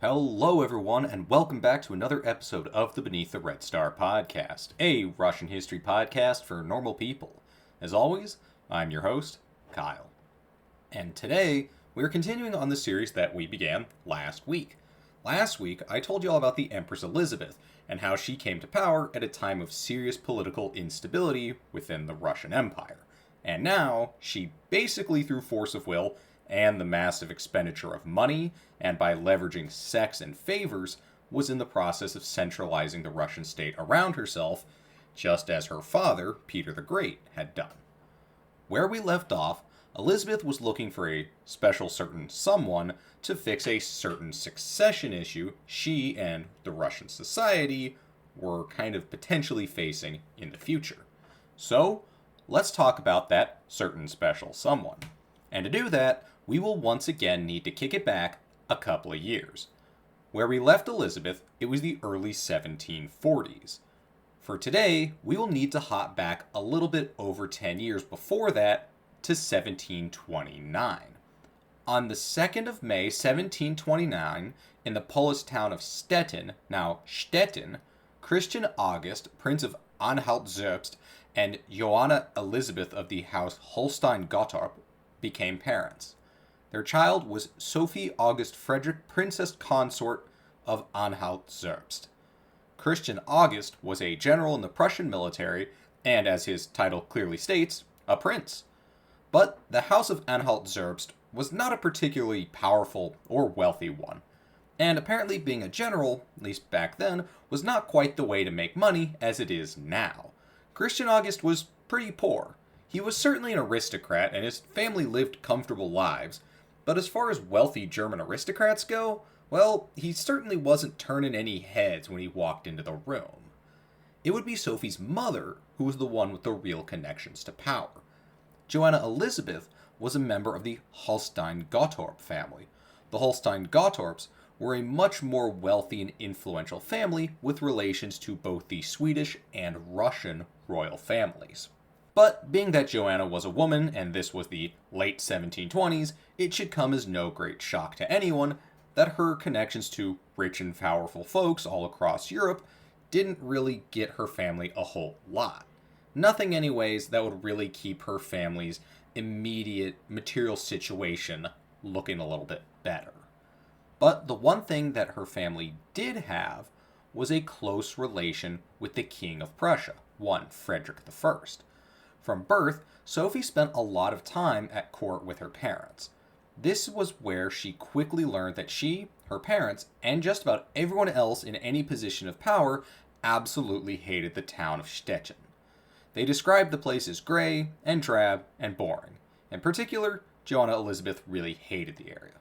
Hello, everyone, and welcome back to another episode of the Beneath the Red Star podcast, a Russian history podcast for normal people. As always, I'm your host, Kyle. And today, we're continuing on the series that we began last week. Last week, I told you all about the Empress Elizabeth and how she came to power at a time of serious political instability within the Russian Empire. And now, she basically, through force of will and the massive expenditure of money, and by leveraging sex and favors, was in the process of centralizing the Russian state around herself, just as her father, Peter the Great, had done. Where we left off, Elizabeth was looking for a special certain someone to fix a certain succession issue she and the Russian society were kind of potentially facing in the future. So, let's talk about that certain special someone. And to do that, we will once again need to kick it back a couple of years. Where we left Elizabeth, it was the early 1740s. For today, we will need to hop back a little bit over 10 years before that to 1729. On the 2nd of May, 1729, in the Polish town of Stettin, now Stettin, Christian August, Prince of Anhalt-Zerbst, and Joanna Elizabeth of the House Holstein-Gottorp became parents. Their child was Sophie August Frederick, Princess Consort of Anhalt-Zerbst. Christian August was a general in the Prussian military, and as his title clearly states, a prince. But the House of Anhalt-Zerbst was not a particularly powerful or wealthy one, and apparently being a general, at least back then, was not quite the way to make money as it is now. Christian August was pretty poor. He was certainly an aristocrat, and his family lived comfortable lives, but as far as wealthy German aristocrats go, well, he certainly wasn't turning any heads when he walked into the room. It would be Sophie's mother who was the one with the real connections to power. Joanna Elizabeth was a member of the Holstein-Gottorp family. The Holstein-Gottorps were a much more wealthy and influential family with relations to both the Swedish and Russian royal families. But being that Joanna was a woman, and this was the late 1720s, it should come as no great shock to anyone that her connections to rich and powerful folks all across Europe didn't really get her family a whole lot. Nothing anyways that would really keep her family's immediate material situation looking a little bit better. But the one thing that her family did have was a close relation with the King of Prussia, one Frederick I. From birth, Sophie spent a lot of time at court with her parents. This was where she quickly learned that she, her parents, and just about everyone else in any position of power absolutely hated the town of Stettin. They described the place as gray and drab and boring. In particular, Joanna Elizabeth really hated the area.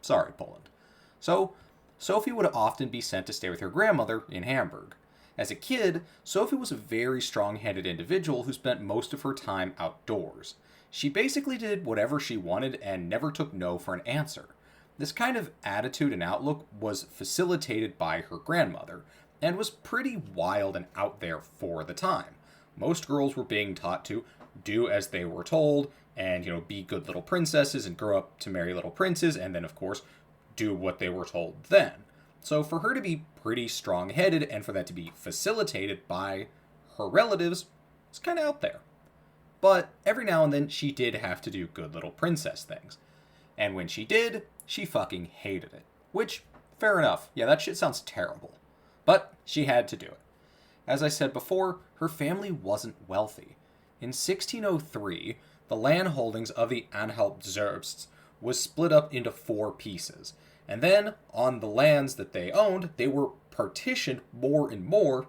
Sorry, Poland. So, Sophie would often be sent to stay with her grandmother in Hamburg. As a kid, Sophie was a very strong-headed individual who spent most of her time outdoors. She basically did whatever she wanted and never took no for an answer. This kind of attitude and outlook was facilitated by her grandmother, and was pretty wild and out there for the time. Most girls were being taught to do as they were told, and, be good little princesses and grow up to marry little princes, and then, of course, do what they were told then. So for her to be pretty strong-headed and for that to be facilitated by her relatives, it's kind of out there. But every now and then, she did have to do good little princess things. And when she did, she fucking hated it. Which, fair enough. Yeah, that shit sounds terrible. But she had to do it. As I said before, her family wasn't wealthy. In 1603, the land holdings of the Anhalt-Zerbsts was split up into 4 pieces. And then, on the lands that they owned, they were partitioned more and more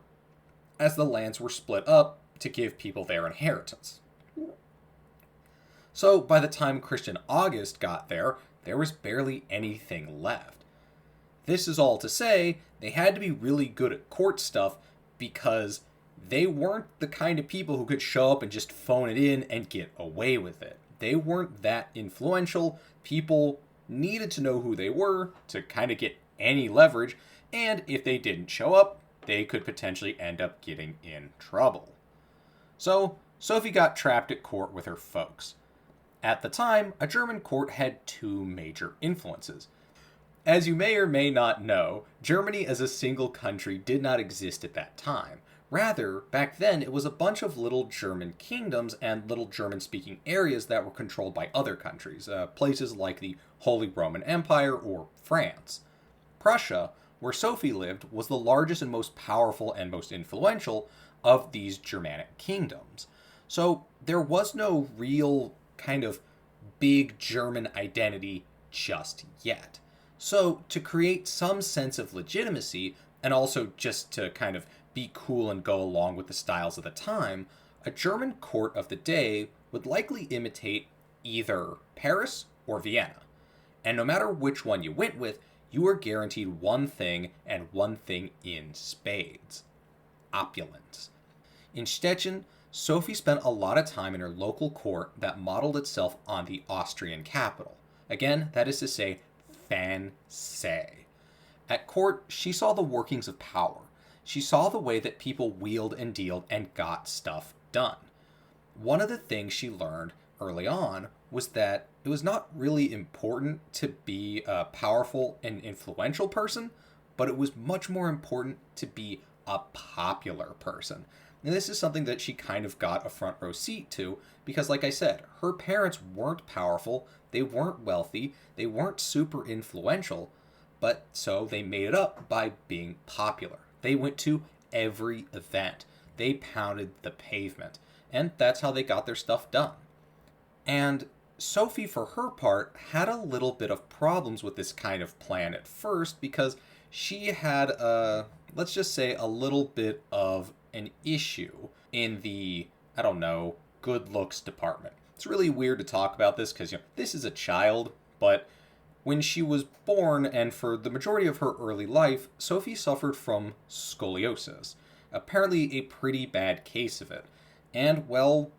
as the lands were split up to give people their inheritance. So, by the time Christian August got there was barely anything left. This is all to say, they had to be really good at court stuff because they weren't the kind of people who could show up and just phone it in and get away with it. They weren't that influential. People needed to know who they were to kind of get any leverage, and if they didn't show up, they could potentially end up getting in trouble. So, Sophie got trapped at court with her folks. At the time, a German court had 2 major influences. As you may or may not know, Germany as a single country did not exist at that time. Rather, back then it was a bunch of little German kingdoms and little German-speaking areas that were controlled by other countries, places like the Holy Roman Empire or France. Prussia, where Sophie lived, was the largest and most powerful and most influential of these Germanic kingdoms. So there was no real kind of big German identity just yet. So to create some sense of legitimacy, and also just to kind of be cool and go along with the styles of the time, a German court of the day would likely imitate either Paris or Vienna. And no matter which one you went with, you were guaranteed one thing and one thing in spades: opulence. In Stettin, Sophie spent a lot of time in her local court that modeled itself on the Austrian capital. Again, that is to say, fancy. At court, she saw the workings of power. She saw the way that people wheeled and dealed and got stuff done. One of the things she learned early on was that it was not really important to be a powerful and influential person, but it was much more important to be a popular person. And this is something that she kind of got a front row seat to because, like I said, her parents weren't powerful, they weren't wealthy, they weren't super influential, but so they made it up by being popular. They went to every event. They pounded the pavement. And that's how they got their stuff done. And Sophie, for her part, had a little bit of problems with this kind of plan at first because she had, let's just say, a little bit of an issue in the, I don't know, good looks department. It's really weird to talk about this because, this is a child, but when she was born and for the majority of her early life, Sophie suffered from scoliosis. Apparently a pretty bad case of it. And, well,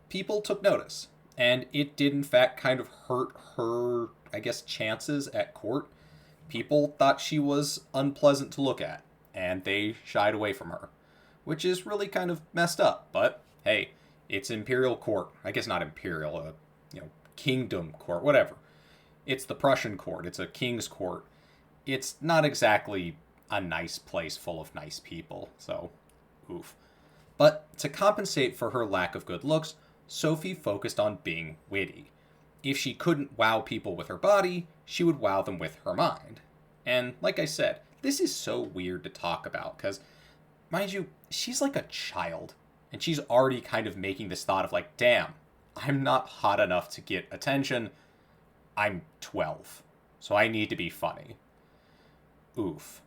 people took notice. And it did, in fact, kind of hurt her, I guess, chances at court. People thought she was unpleasant to look at, and they shied away from her. Which is really kind of messed up, but hey, it's imperial court. I guess not imperial, kingdom court, whatever. It's the Prussian court. It's a king's court. It's not exactly a nice place full of nice people, so oof. But to compensate for her lack of good looks, Sophie focused on being witty. If she couldn't wow people with her body, she would wow them with her mind. And like I said, this is so weird to talk about, because, mind you, she's like a child. And she's already kind of making this thought of like, damn, I'm not hot enough to get attention. I'm 12, so I need to be funny. Oof.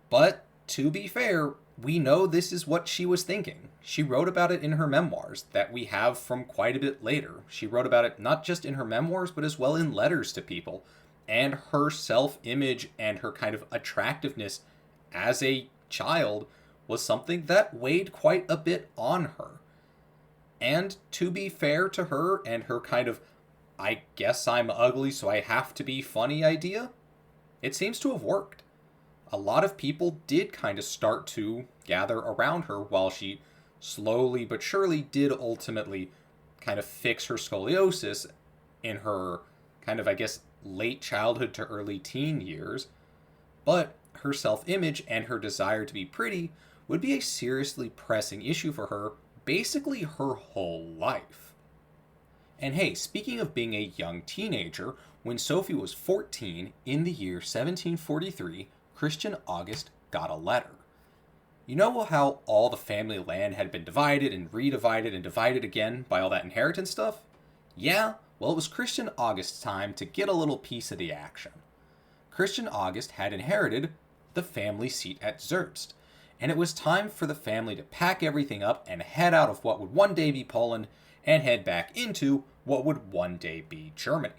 But, to be fair, we know this is what she was thinking. She wrote about it in her memoirs that we have from quite a bit later. She wrote about it not just in her memoirs, but as well in letters to people. And her self-image and her kind of attractiveness as a child was something that weighed quite a bit on her. And to be fair to her and her kind of, I guess I'm ugly so I have to be funny idea, it seems to have worked. A lot of people did kind of start to gather around her while she slowly but surely did ultimately kind of fix her scoliosis in her kind of, I guess, late childhood to early teen years. But her self-image and her desire to be pretty would be a seriously pressing issue for her basically her whole life. And hey, speaking of being a young teenager, when Sophie was 14 in the year 1743, Christian August got a letter. You know how all the family land had been divided and redivided and divided again by all that inheritance stuff? Yeah, well, it was Christian August's time to get a little piece of the action. Christian August had inherited the family seat at Zerbst, and it was time for the family to pack everything up and head out of what would one day be Poland and head back into what would one day be Germany.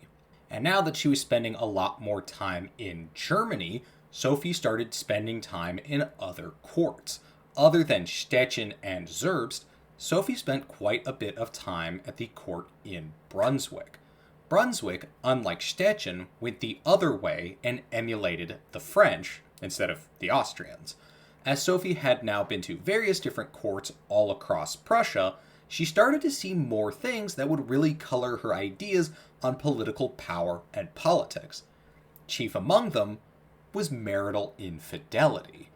And now that she was spending a lot more time in Germany, Sophie started spending time in other courts. Other than Stettin and Zerbst, Sophie spent quite a bit of time at the court in Brunswick. Brunswick, unlike Stettin, went the other way and emulated the French instead of the Austrians. As Sophie had now been to various different courts all across Prussia, she started to see more things that would really color her ideas on political power and politics. Chief among them was marital infidelity.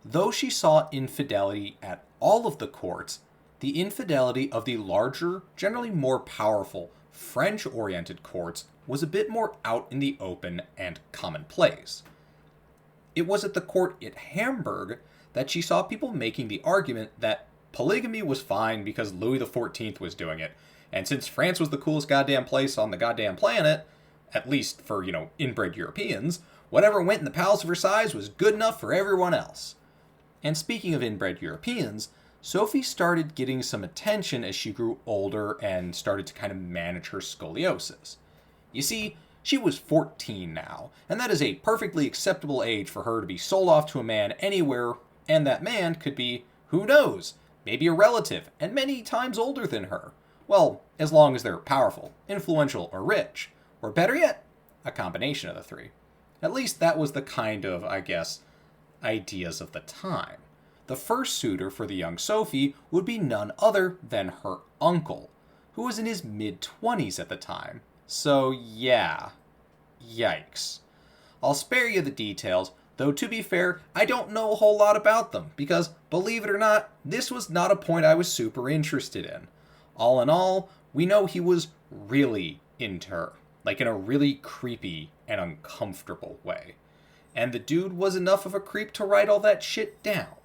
Though she saw infidelity at all of the courts, the infidelity of the larger, generally more powerful, French-oriented courts was a bit more out in the open and commonplace. It was at the court at Hamburg that she saw people making the argument that polygamy was fine because Louis XIV was doing it, and since France was the coolest goddamn place on the goddamn planet, at least for, inbred Europeans, whatever went in the Palace of Versailles was good enough for everyone else. And speaking of inbred Europeans, Sophie started getting some attention as she grew older and started to kind of manage her scoliosis. You see, she was 14 now, and that is a perfectly acceptable age for her to be sold off to a man anywhere, and that man could be, who knows, maybe a relative, and many times older than her. Well, as long as they're powerful, influential, or rich. Or better yet, a combination of the three. At least that was the kind of, ideas of the time. The first suitor for the young Sophie would be none other than her uncle, who was in his mid-20s at the time. So yeah, yikes. I'll spare you the details, though to be fair, I don't know a whole lot about them, because, believe it or not, this was not a point I was super interested in. All in all, we know he was really into her, like in a really creepy and uncomfortable way. And the dude was enough of a creep to write all that shit down.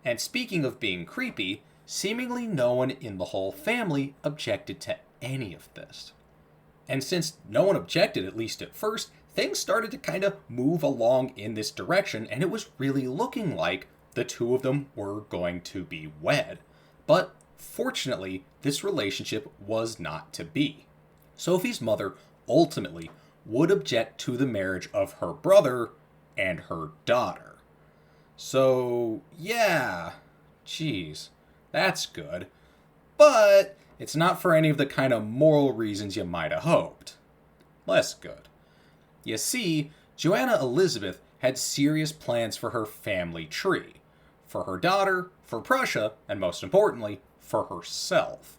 And speaking of being creepy, seemingly no one in the whole family objected to any of this. And since no one objected, at least at first, things started to kind of move along in this direction, and it was really looking like the two of them were going to be wed. But fortunately, this relationship was not to be. Sophie's mother ultimately would object to the marriage of her brother and her daughter. So, yeah, geez, that's good. But it's not for any of the kind of moral reasons you might have hoped. Less good. You see, Joanna Elizabeth had serious plans for her family tree. For her daughter, for Prussia, and most importantly, for herself.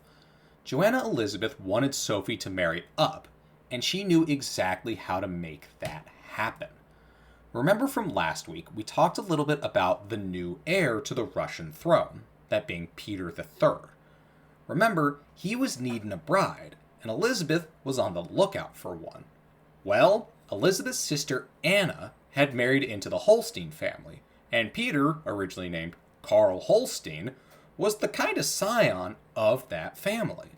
Joanna Elizabeth wanted Sophie to marry up, and she knew exactly how to make that happen. Remember from last week, we talked a little bit about the new heir to the Russian throne, that being Peter III. Remember, he was needing a bride, and Elizabeth was on the lookout for one. Well, Elizabeth's sister Anna had married into the Holstein family, and Peter, originally named Karl Holstein, was the kind of scion of that family.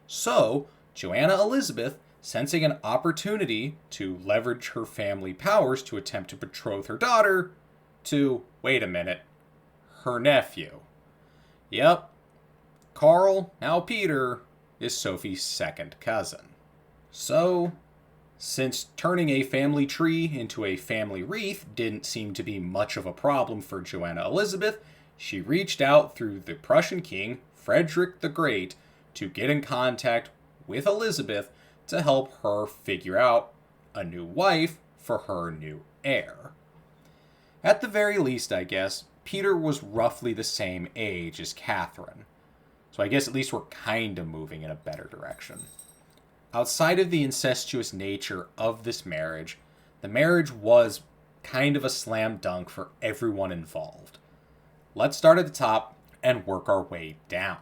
So, Joanna Elizabeth, sensing an opportunity to leverage her family powers to attempt to betroth her daughter to, wait a minute, her nephew. Yep, Karl, now Peter, is Sophie's second cousin. So, since turning a family tree into a family wreath didn't seem to be much of a problem for Joanna Elizabeth, she reached out through the Prussian king, Frederick the Great, to get in contact with Elizabeth to help her figure out a new wife for her new heir. At the very least, I guess, Peter was roughly the same age as Catherine. So I guess at least we're kind of moving in a better direction. Outside of the incestuous nature of this marriage, the marriage was kind of a slam dunk for everyone involved. Let's start at the top and work our way down.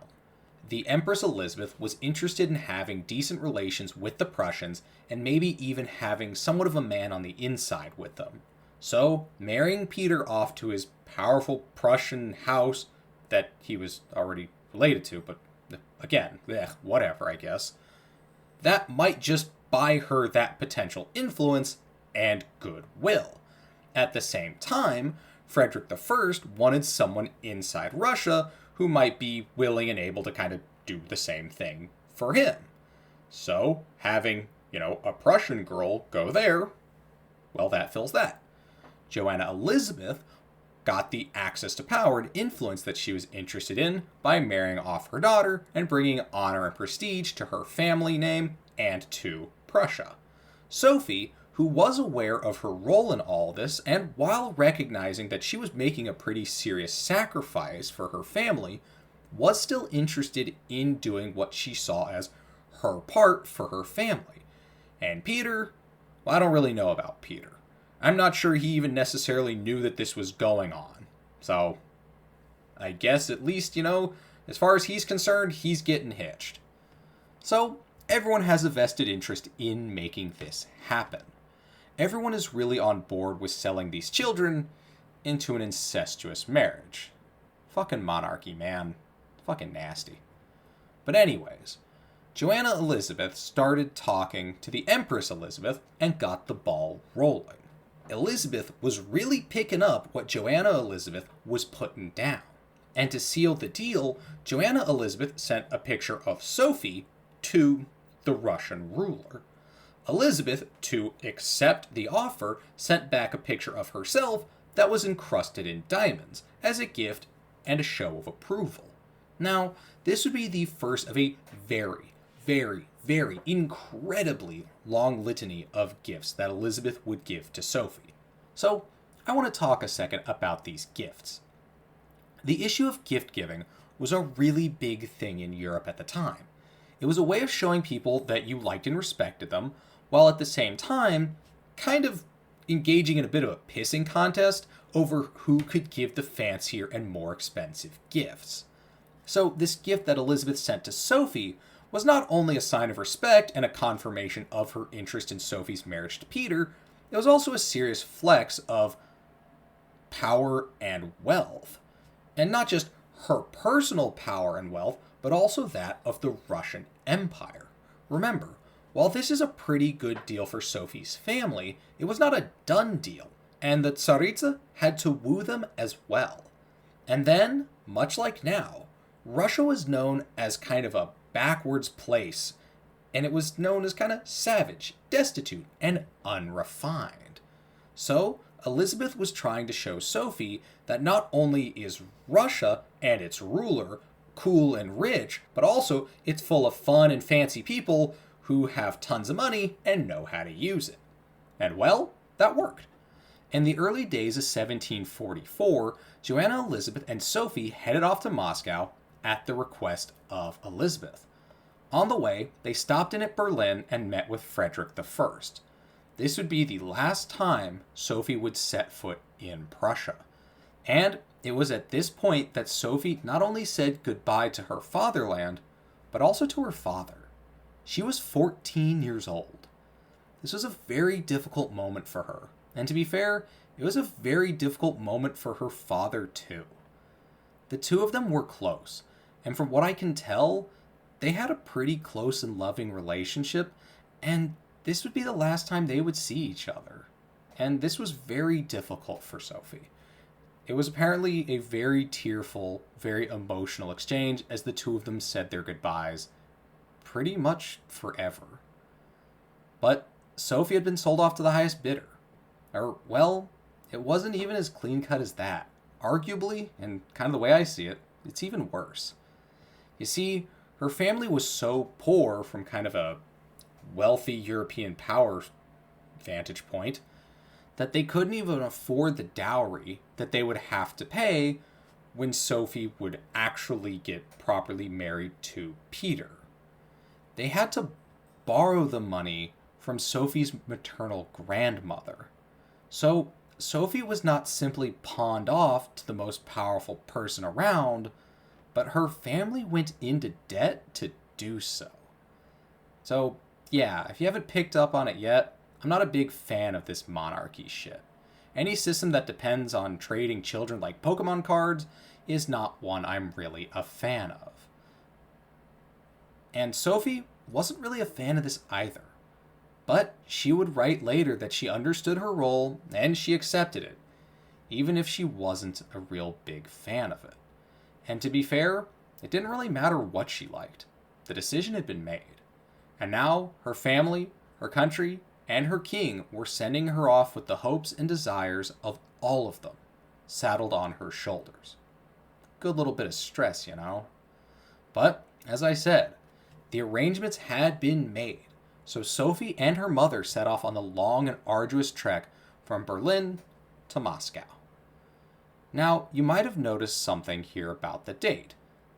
The Empress Elizabeth was interested in having decent relations with the Prussians and maybe even having somewhat of a man on the inside with them. So, marrying Peter off to his powerful Prussian house that he was already related to, but again, whatever, I guess. That might just buy her that potential influence and goodwill. At the same time, Frederick I wanted someone inside Russia who might be willing and able to kind of do the same thing for him. So, having, a Prussian girl go there, well, that fills that. Joanna Elizabeth got the access to power and influence that she was interested in by marrying off her daughter and bringing honor and prestige to her family name and to Prussia. Sophie, who was aware of her role in all this, and while recognizing that she was making a pretty serious sacrifice for her family, was still interested in doing what she saw as her part for her family. And Peter, Well, I don't really know about Peter. I'm not sure he even necessarily knew that this was going on. So, I guess at least, as far as he's concerned, he's getting hitched. So, everyone has a vested interest in making this happen. Everyone is really on board with selling these children into an incestuous marriage. Fucking monarchy, man. Fucking nasty. But anyways, Joanna Elizabeth started talking to the Empress Elizabeth and got the ball rolling. Elizabeth was really picking up what Joanna Elizabeth was putting down. And to seal the deal, Joanna Elizabeth sent a picture of Sophie to the Russian ruler. Elizabeth, to accept the offer, sent back a picture of herself that was encrusted in diamonds as a gift and a show of approval. Now, this would be the first of a very, very, very incredibly long litany of gifts that Elizabeth would give to Sophie. So, I want to talk a second about these gifts. The issue of gift giving was a really big thing in Europe at the time. It was a way of showing people that you liked and respected them, while at the same time, kind of engaging in a bit of a pissing contest over who could give the fancier and more expensive gifts. So this gift that Elizabeth sent to Sophie was not only a sign of respect and a confirmation of her interest in Sophie's marriage to Peter, it was also a serious flex of power and wealth. And not just her personal power and wealth, but also that of the Russian Empire. Remember, while this is a pretty good deal for Sophie's family, it was not a done deal, and the Tsaritsa had to woo them as well. And then, much like now, Russia was known as kind of a backwards place, and it was known as kind of savage, destitute, and unrefined. So, Elizabeth was trying to show Sophie that not only is Russia and its ruler cool and rich, but also it's full of fun and fancy people who have tons of money and know how to use it. And well, that worked. In the early days of 1744, Joanna Elizabeth and Sophie headed off to Moscow at the request of Elizabeth. On the way, they stopped in at Berlin and met with Frederick I. This would be the last time Sophie would set foot in Prussia. And it was at this point that Sophie not only said goodbye to her fatherland, but also to her father. She was 14 years old. This was a very difficult moment for her. And to be fair, it was a very difficult moment for her father too. The two of them were close, and from what I can tell, they had a pretty close and loving relationship, and this would be the last time they would see each other. And this was very difficult for Sophie. It was apparently a very tearful, very emotional exchange as the two of them said their goodbyes pretty much forever. But Sophie had been sold off to the highest bidder. Or, well, it wasn't even as clean-cut as that. Arguably, and kind of the way I see it, it's even worse. You see, her family was so poor from kind of a wealthy European power vantage point that they couldn't even afford the dowry that they would have to pay when Sophie would actually get properly married to Peter. They had to borrow the money from Sophie's maternal grandmother. So Sophie was not simply pawned off to the most powerful person around, but her family went into debt to do so. So, yeah, if you haven't picked up on it yet, I'm not a big fan of this monarchy shit. Any system that depends on trading children like Pokemon cards is not one I'm really a fan of. And Sophie wasn't really a fan of this either. But she would write later that she understood her role and she accepted it, even if she wasn't a real big fan of it. And to be fair, it didn't really matter what she liked. The decision had been made. And now her family, her country, and her king were sending her off with the hopes and desires of all of them, saddled on her shoulders. Good little bit of stress, you know? But, as I said, the arrangements had been made. So Sophie and her mother set off on the long and arduous trek from Berlin to Moscow. Now, you might have noticed something here about the date,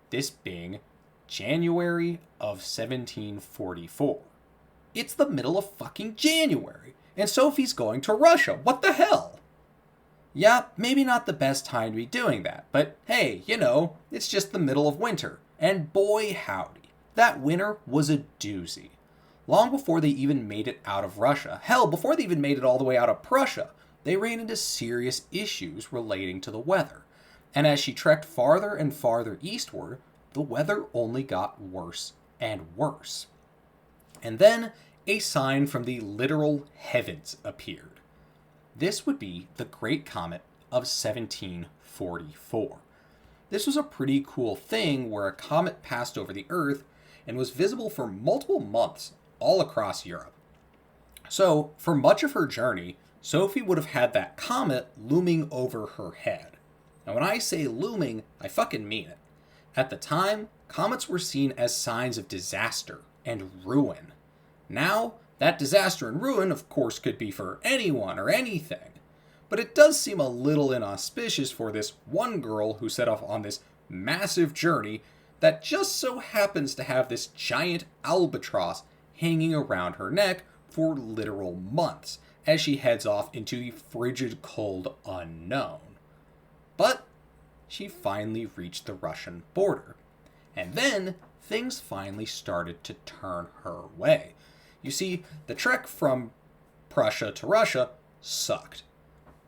this being January of 1744. It's the middle of fucking January, And Sophie's going to Russia. What the hell? Yeah, maybe not the best time to be doing that, but hey, it's just the middle of winter. And boy howdy, that winter was a doozy. Long before they even made it out of Russia, hell, before they even made it all the way out of Prussia, they ran into serious issues relating to the weather. And as she trekked farther and farther eastward, the weather only got worse and worse. And then a sign from the literal heavens appeared. This would be the Great Comet of 1744. This was a pretty cool thing where a comet passed over the Earth and was visible for multiple months all across Europe. So, for much of her journey, Sophie would have had that comet looming over her head. Now, when I say looming, I fucking mean it. At the time, comets were seen as signs of disaster and ruin. Now, that disaster and ruin, of course, could be for anyone or anything. But it does seem a little inauspicious for this one girl who set off on this massive journey that just so happens to have this giant albatross hanging around her neck for literal months as she heads off into the frigid cold unknown. But she finally reached the Russian border. And then things finally started to turn her way. You see, the trek from Prussia to Russia sucked.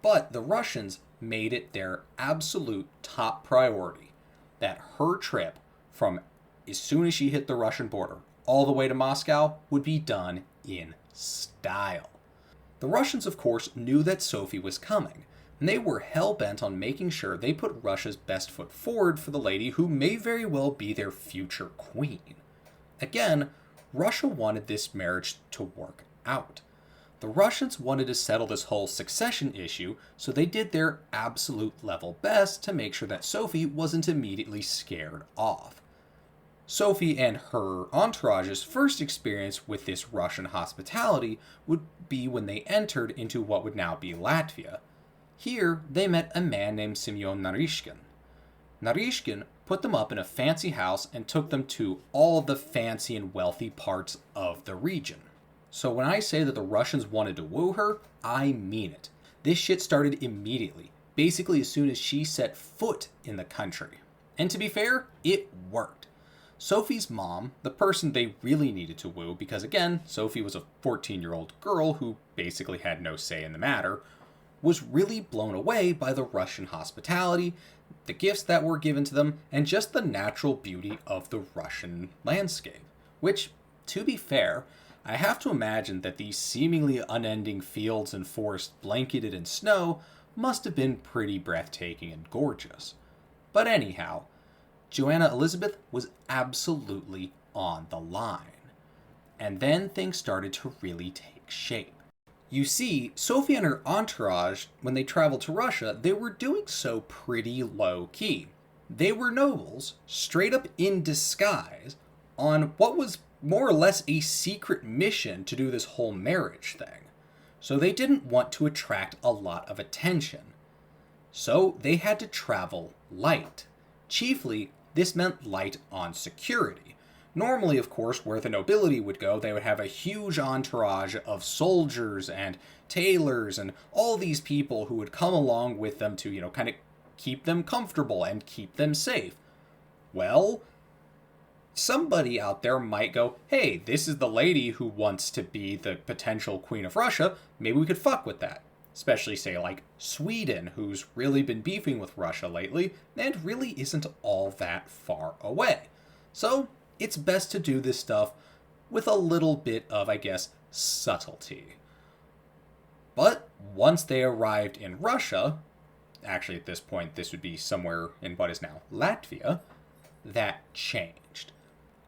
But the Russians made it their absolute top priority that her trip from as soon as she hit the Russian border all the way to Moscow would be done in style. The Russians, of course, knew that Sophie was coming, and they were hell-bent on making sure they put Russia's best foot forward for the lady who may very well be their future queen. Again, Russia wanted this marriage to work out. The Russians wanted to settle this whole succession issue, so they did their absolute level best to make sure that Sophie wasn't immediately scared off. Sophie and her entourage's first experience with this Russian hospitality would be when they entered into what would now be Latvia. Here, they met a man named Semyon Narishkin. Narishkin put them up in a fancy house and took them to all the fancy and wealthy parts of the region. So when I say that the Russians wanted to woo her, I mean it. This shit started immediately, basically as soon as she set foot in the country. And to be fair, it worked. Sophie's mom, the person they really needed to woo, because again, Sophie was a 14-year-old girl who basically had no say in the matter, was really blown away by the Russian hospitality, the gifts that were given to them, and just the natural beauty of the Russian landscape. Which, to be fair, I have to imagine that these seemingly unending fields and forests blanketed in snow must have been pretty breathtaking and gorgeous. But anyhow, Joanna Elizabeth was absolutely on the line. And then things started to really take shape. You see, Sophie and her entourage, when they traveled to Russia, they were doing so pretty low-key. They were nobles, straight up in disguise, on what was more or less a secret mission to do this whole marriage thing. So they didn't want to attract a lot of attention. So they had to travel light. Chiefly, this meant light on security. Normally, of course, where the nobility would go, they would have a huge entourage of soldiers and tailors and all these people who would come along with them to, kind of keep them comfortable and keep them safe. Well, somebody out there might go, hey, this is the lady who wants to be the potential queen of Russia. Maybe we could fuck with that. Especially, say, like Sweden, who's really been beefing with Russia lately and really isn't all that far away. So it's best to do this stuff with a little bit of, I guess, subtlety. But once they arrived in Russia, actually at this point this would be somewhere in what is now Latvia, that changed.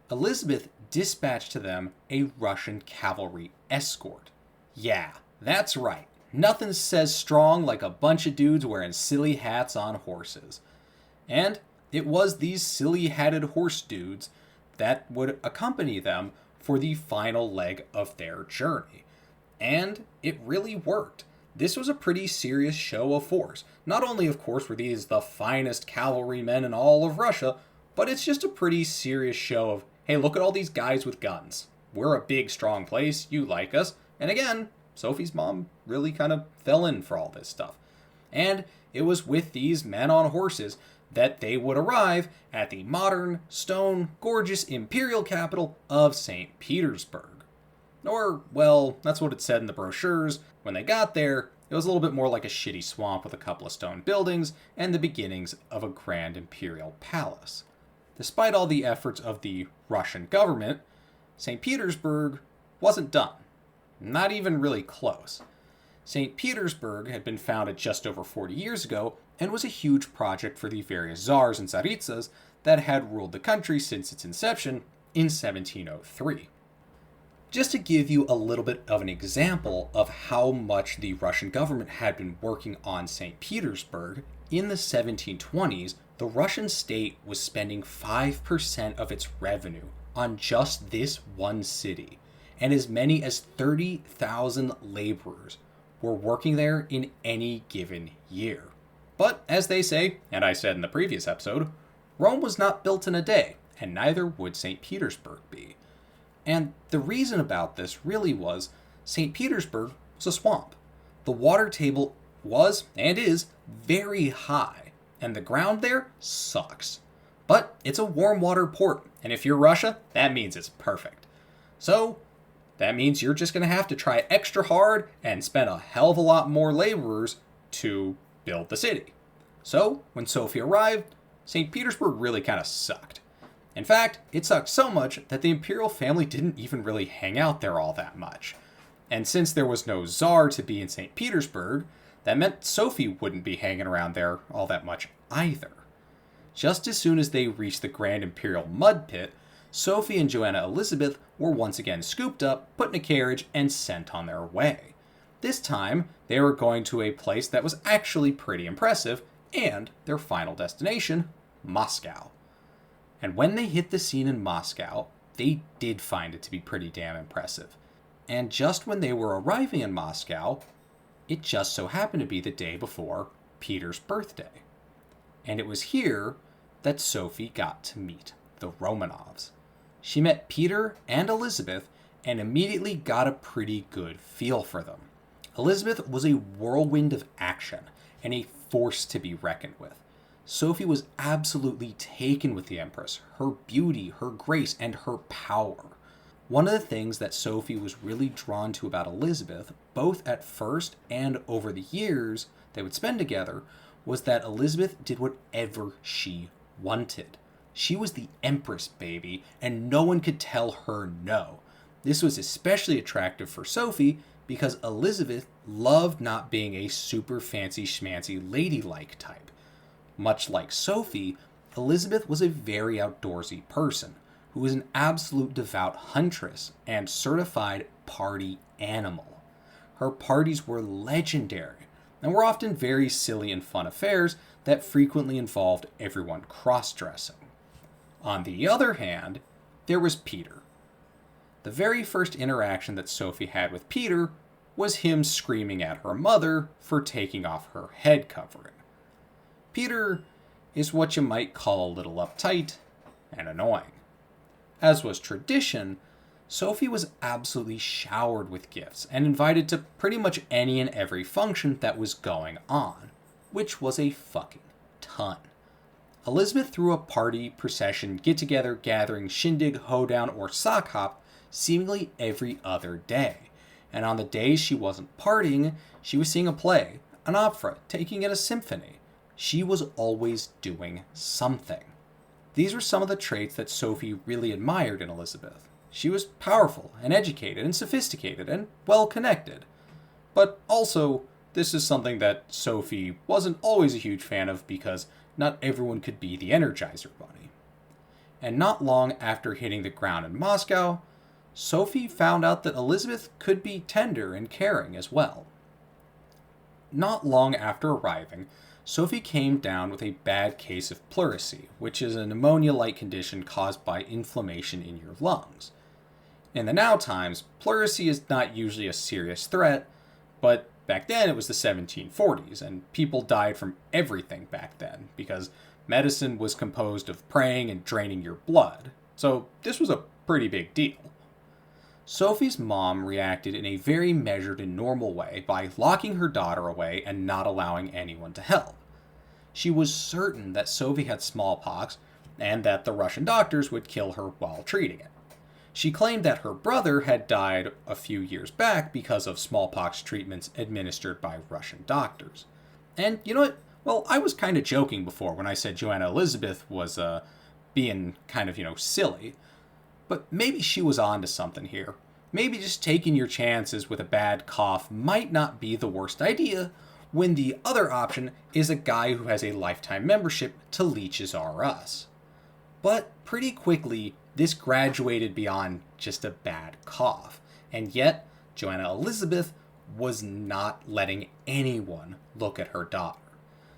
Elizabeth dispatched to them a Russian cavalry escort. Yeah, that's right. Nothing says strong like a bunch of dudes wearing silly hats on horses. And it was these silly-hatted horse dudes that would accompany them for the final leg of their journey. And it really worked. This was a pretty serious show of force. Not only, of course, were these the finest cavalrymen in all of Russia, but it's just a pretty serious show of, hey, look at all these guys with guns. We're a big, strong place. You like us. And again, Sophie's mom really kind of fell in for all this stuff. And it was with these men on horses that they would arrive at the modern, stone, gorgeous imperial capital of St. Petersburg. Or, well, that's what it said in the brochures. When they got there, it was a little bit more like a shitty swamp with a couple of stone buildings and the beginnings of a grand imperial palace. Despite all the efforts of the Russian government, St. Petersburg wasn't done. Not even really close. St. Petersburg had been founded just over 40 years ago and was a huge project for the various czars and tsaritsas that had ruled the country since its inception in 1703. Just to give you a little bit of an example of how much the Russian government had been working on St. Petersburg, in the 1720s, the Russian state was spending 5% of its revenue on just this one city, and as many as 30,000 laborers were working there in any given year. But as they say, and I said in the previous episode, Rome was not built in a day, and neither would St. Petersburg be. And the reason about this really was St. Petersburg was a swamp. The water table was, and is, very high, and the ground there sucks. But it's a warm water port, and if you're Russia, that means it's perfect. So, that means you're just going to have to try extra hard and spend a hell of a lot more laborers to build the city. So, when Sophie arrived, St. Petersburg really kind of sucked. In fact, it sucked so much that the imperial family didn't even really hang out there all that much. And since there was no czar to be in St. Petersburg, that meant Sophie wouldn't be hanging around there all that much either. Just as soon as they reached the Grand Imperial Mud Pit, Sophie and Joanna Elizabeth were once again scooped up, put in a carriage, and sent on their way. This time, they were going to a place that was actually pretty impressive, and their final destination, Moscow. And when they hit the scene in Moscow, they did find it to be pretty damn impressive. And just when they were arriving in Moscow, it just so happened to be the day before Peter's birthday. And it was here that Sophie got to meet the Romanovs. She met Peter and Elizabeth and immediately got a pretty good feel for them. Elizabeth was a whirlwind of action and a force to be reckoned with. Sophie was absolutely taken with the Empress, her beauty, her grace, and her power. One of the things that Sophie was really drawn to about Elizabeth, both at first and over the years they would spend together, was that Elizabeth did whatever she wanted. She was the Empress, baby, and no one could tell her no. This was especially attractive for Sophie because Elizabeth loved not being a super fancy schmancy ladylike type. Much like Sophie, Elizabeth was a very outdoorsy person who was an absolute devout huntress and certified party animal. Her parties were legendary and were often very silly and fun affairs that frequently involved everyone cross-dressing. On the other hand, there was Peter. The very first interaction that Sophie had with Peter was him screaming at her mother for taking off her head covering. Peter is what you might call a little uptight and annoying. As was tradition, Sophie was absolutely showered with gifts and invited to pretty much any and every function that was going on, which was a fucking ton. Elizabeth threw a party, procession, get-together, gathering, shindig, hoedown, or sock hop seemingly every other day. And on the days she wasn't partying, she was seeing a play, an opera, taking in a symphony. She was always doing something. These were some of the traits that Sophie really admired in Elizabeth. She was powerful and educated and sophisticated and well-connected. But also, this is something that Sophie wasn't always a huge fan of because not everyone could be the Energizer Bunny. And not long after hitting the ground in Moscow, Sophie found out that Elizabeth could be tender and caring as well. Not long after arriving, Sophie came down with a bad case of pleurisy, which is a pneumonia-like condition caused by inflammation in your lungs. In the now times, pleurisy is not usually a serious threat, but back then it was the 1740s, and people died from everything back then, because medicine was composed of praying and draining your blood, so this was a pretty big deal. Sophie's mom reacted in a very measured and normal way by locking her daughter away and not allowing anyone to help. She was certain that Sophie had smallpox and that the Russian doctors would kill her while treating it. She claimed that her brother had died a few years back because of smallpox treatments administered by Russian doctors. And you know what? Well, I was kind of joking before when I said Joanna Elizabeth was being kind of, silly. But maybe she was onto something here. Maybe just taking your chances with a bad cough might not be the worst idea when the other option is a guy who has a lifetime membership to Leeches R Us. But pretty quickly, this graduated beyond just a bad cough. And yet, Joanna Elizabeth was not letting anyone look at her daughter.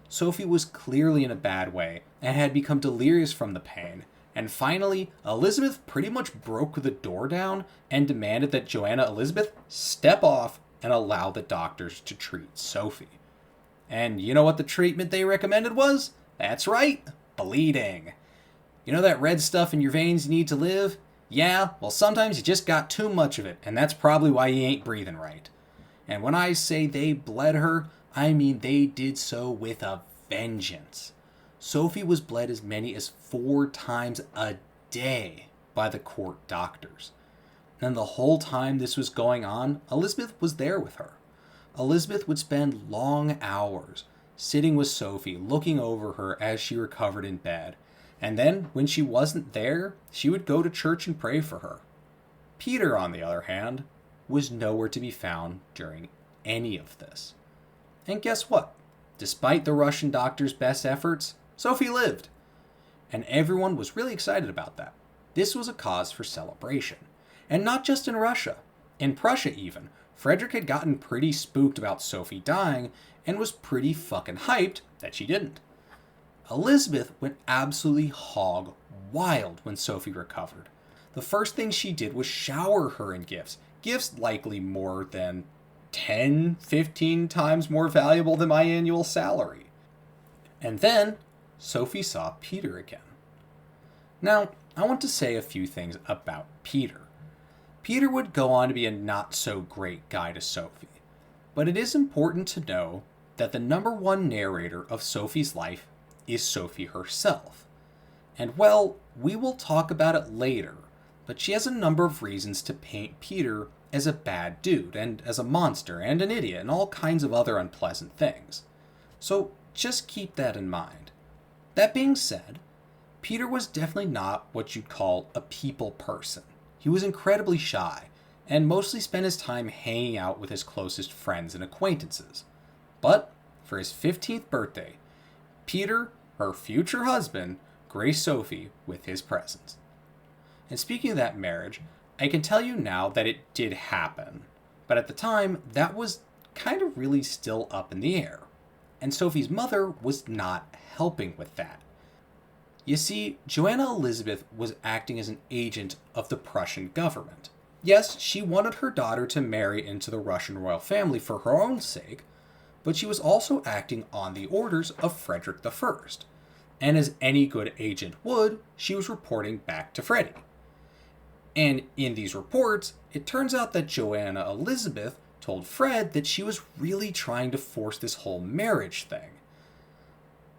Sophie was clearly in a bad way and had become delirious from the pain. And finally, Elizabeth pretty much broke the door down and demanded that Joanna Elizabeth step off and allow the doctors to treat Sophie. And you know what the treatment they recommended was? That's right, bleeding. You know that red stuff in your veins you need to live? Yeah, well sometimes you just got too much of it, and that's probably why you ain't breathing right. And when I say they bled her, I mean they did so with a vengeance. Sophie was bled as many as 4 times a day by the court doctors. And the whole time this was going on, Elizabeth was there with her. Elizabeth would spend long hours sitting with Sophie, looking over her as she recovered in bed. And then, when she wasn't there, she would go to church and pray for her. Peter, on the other hand, was nowhere to be found during any of this. And guess what? Despite the Russian doctor's best efforts, Sophie lived. And everyone was really excited about that. This was a cause for celebration. And not just in Russia. In Prussia even, Frederick had gotten pretty spooked about Sophie dying and was pretty fucking hyped that she didn't. Elizabeth went absolutely hog wild when Sophie recovered. The first thing she did was shower her in gifts. Gifts likely more than 10, 15 times more valuable than my annual salary. And then Sophie saw Peter again. Now, I want to say a few things about Peter. Peter would go on to be a not-so-great guy to Sophie, but it is important to know that the number one narrator of Sophie's life is Sophie herself. And well, we will talk about it later, but she has a number of reasons to paint Peter as a bad dude, and as a monster, and an idiot, and all kinds of other unpleasant things. So just keep that in mind. That being said, Peter was definitely not what you'd call a people person. He was incredibly shy, and mostly spent his time hanging out with his closest friends and acquaintances. But for his 15th birthday, Peter, her future husband, graced Sophie with his presence. And speaking of that marriage, I can tell you now that it did happen, but at the time, that was kind of really still up in the air. And Sophie's mother was not helping with that. You see, Joanna Elizabeth was acting as an agent of the Prussian government. Yes, she wanted her daughter to marry into the Russian royal family for her own sake, but she was also acting on the orders of Frederick I. And as any good agent would, she was reporting back to Freddie. And in these reports, it turns out that Joanna Elizabeth told Fred that she was really trying to force this whole marriage thing.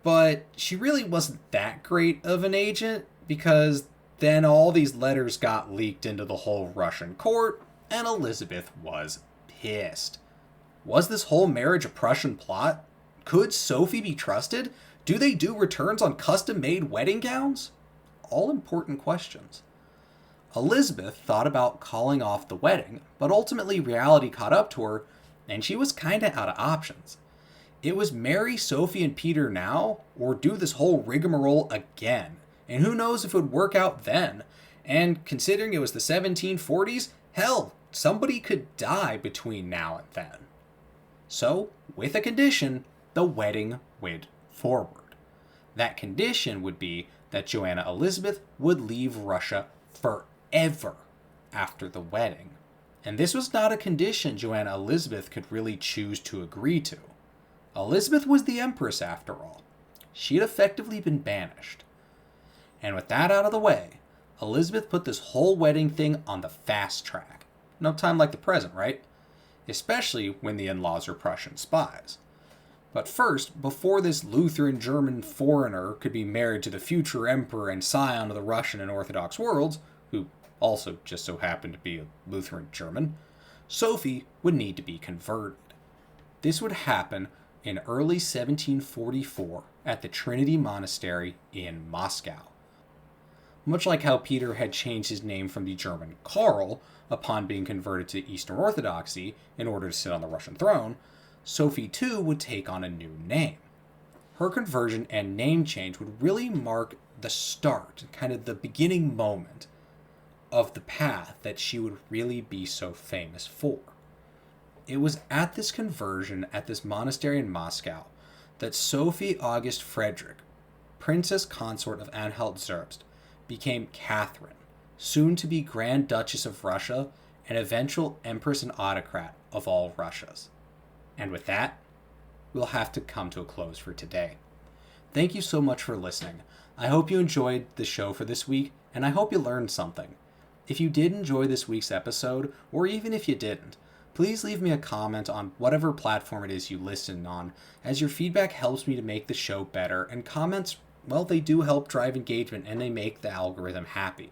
But she really wasn't that great of an agent, because then all these letters got leaked into the whole Russian court, and Elizabeth was pissed. Was this whole marriage a Prussian plot? Could Sophie be trusted? Do they do returns on custom-made wedding gowns? All important questions. Elizabeth thought about calling off the wedding, but ultimately reality caught up to her, and she was kinda out of options. It was marry Sophie and Peter now, or do this whole rigmarole again. And who knows if it would work out then. And considering it was the 1740s, hell, somebody could die between now and then. So, with a condition, the wedding went forward. That condition would be that Joanna Elizabeth would leave Russia forever after the wedding. And this was not a condition Joanna Elizabeth could really choose to agree to. Elizabeth was the empress after all. She had effectively been banished. And with that out of the way, Elizabeth put this whole wedding thing on the fast track. no time like the present, right? Especially when the in-laws are Prussian spies. But first, before this Lutheran German foreigner could be married to the future emperor and scion of the Russian and Orthodox worlds, who also just so happened to be a Lutheran German, Sophie would need to be converted. This would happen in early 1744 at the Trinity Monastery in Moscow. Much like how Peter had changed his name from the German Karl upon being converted to Eastern Orthodoxy in order to sit on the Russian throne, Sophie too would take on a new name. Her conversion and name change would really mark the start, kind of the beginning moment of the path that she would really be so famous for. It was at this conversion at this monastery in Moscow that Sophie August Frederick, Princess Consort of Anhalt-Zerbst, became Catherine, soon to be Grand Duchess of Russia and eventual Empress and Autocrat of all Russias. And with that, we'll have to come to a close for today. Thank you so much for listening. I hope you enjoyed the show for this week, and I hope you learned something. If you did enjoy this week's episode, or even if you didn't, please leave me a comment on whatever platform it is you listen on, as your feedback helps me to make the show better, and comments, well, they do help drive engagement and they make the algorithm happy.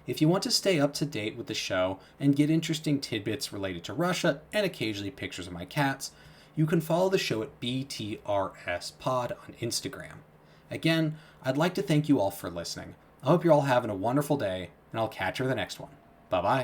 If you want to stay up to date with the show and get interesting tidbits related to Russia and occasionally pictures of my cats, you can follow the show at BTRSPod on Instagram. Again, I'd like to thank you all for listening. I hope you're all having a wonderful day, and I'll catch you for the next one. Bye-bye.